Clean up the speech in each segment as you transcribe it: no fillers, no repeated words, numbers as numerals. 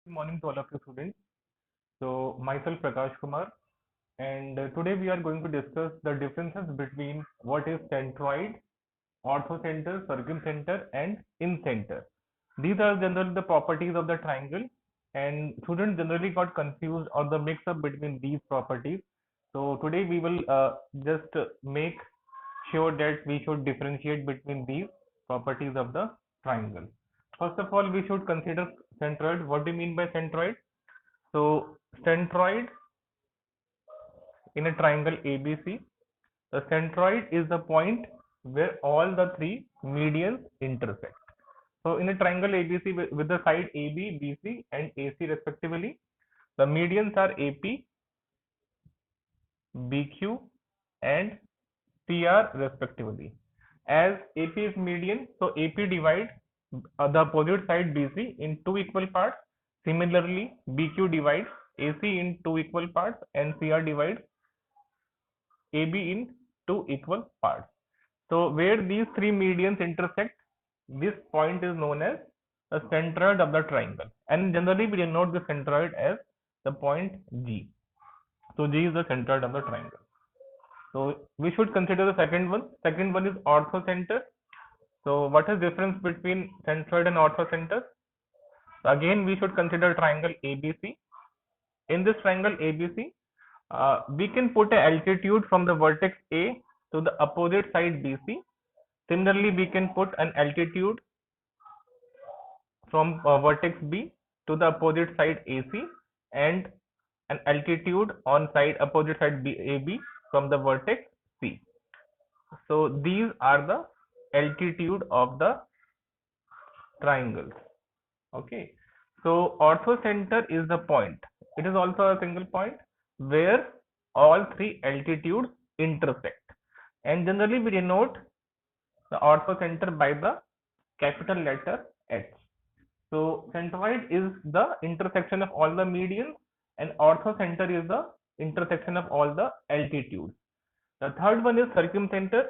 Good morning to all of you students. So myself Prakash Kumar, and today we are going to discuss the differences between what is centroid, orthocenter, circumcenter, and incenter. These are generally the properties of the triangle, and students generally got confused on the mix-up between these properties. So today we will just make sure that we should differentiate between these properties of the triangle. First of all, we should consider centroid. What do you mean by centroid? So centroid in a triangle ABC, the centroid is the point where all the three medians intersect. So in a triangle ABC with the side AB, BC and AC respectively, the medians are AP, BQ and CR respectively. As AP is median, so AP divides the opposite side BC in two equal parts. Similarly, BQ divides AC in two equal parts and CR divides AB in two equal parts. So where these three medians intersect, this point is known as the centroid of the triangle. And generally we denote the centroid as the point G. So G is the centroid of the triangle. So we should consider the second one. Second one is orthocenter. So what is difference between centroid and orthocenter? So again we should consider triangle ABC. In this triangle ABC, we can put an altitude from the vertex A to the opposite side BC. Similarly, we can put an altitude from vertex B to the opposite side AC and an altitude on side opposite side AB from the vertex C. So these are the altitude of the triangles. Okay. So orthocenter is the point. It is also a single point where all three altitudes intersect. And generally we denote the orthocenter by the capital letter H. So centroid is the intersection of all the medians and orthocenter is the intersection of all the altitudes. The third one is circumcenter.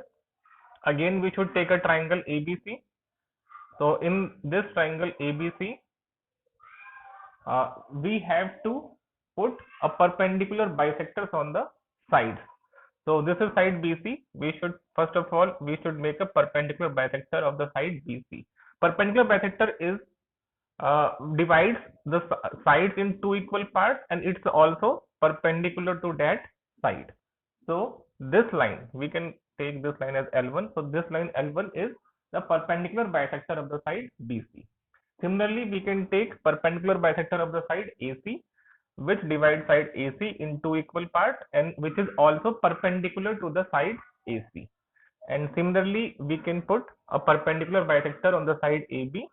Again, we should take a triangle ABC. So in this triangle ABC, we have to put a perpendicular bisectors on the sides. So this is side BC. We should first of all we should make a perpendicular bisector of the side BC. Perpendicular bisector is divides the sides in two equal parts and it's also perpendicular to that side. So this line we can take this line as L1. So this line L1 is the perpendicular bisector of the side BC. Similarly, we can take perpendicular bisector of the side AC, which divides side AC in two equal parts and which is also perpendicular to the side AC. And similarly, we can put a perpendicular bisector on the side AB,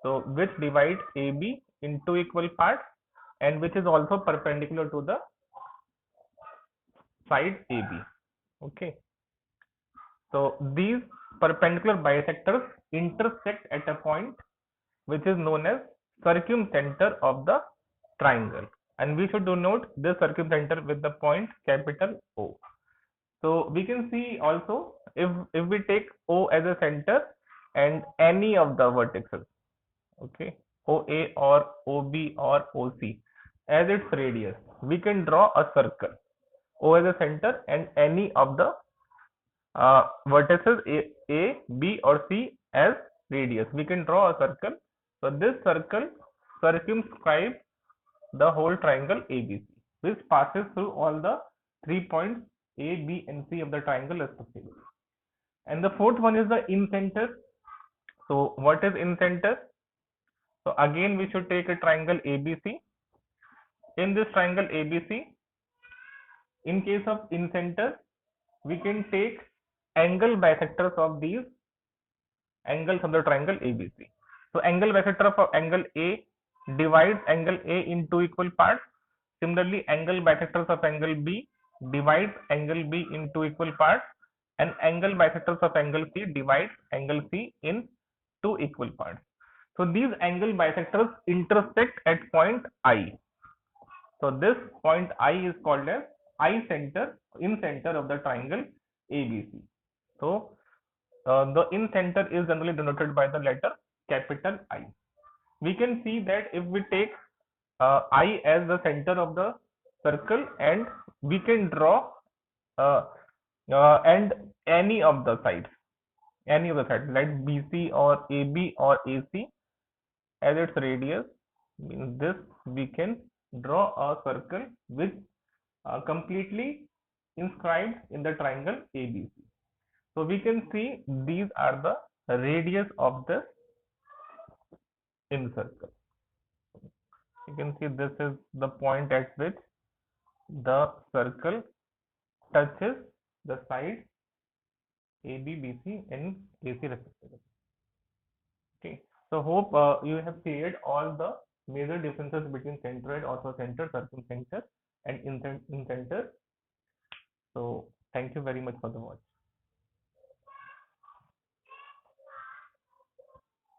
so which divides AB in two equal parts and which is also perpendicular to the side AB. Okay. So these perpendicular bisectors intersect at a point which is known as circumcenter of the triangle, and we should denote this circumcenter with the point capital O. So we can see also if we take O as a center and any of the vertices, okay, OA or OB or OC as its radius, we can draw a circle. O as a center and any of the vertices A, B or C as radius, we can draw a circle. So this circle circumscribes the whole triangle ABC, which passes through all the 3 points A, B and C of the triangle respectively. And the fourth one is the incenter. So what is incenter? So again we should take a triangle ABC. In this triangle ABC, in case of incenter, we can take angle bisectors of these angles of the triangle ABC. So angle bisector of angle A divides angle A in two equal parts. Similarly, angle bisectors of angle B divides angle B in two equal parts, and angle bisectors of angle C divides angle C in two equal parts. So these angle bisectors intersect at point I. So this point I is called as I center, in center of the triangle ABC. So the in center is generally denoted by the letter capital I. we can see that if we take I as the center of the circle, and we can draw uh, and any of the sides like BC or AB or AC as its radius. Means this we can draw a circle which completely inscribed in the triangle ABC. So we can see these are the radius of this in circle. You can see this is the point at which the circle touches the side AB, BC, and AC respectively. Okay, so hope you have cleared all the major differences between centroid, orthocenter, circumcenter, and incenter. So thank you very much for the watch.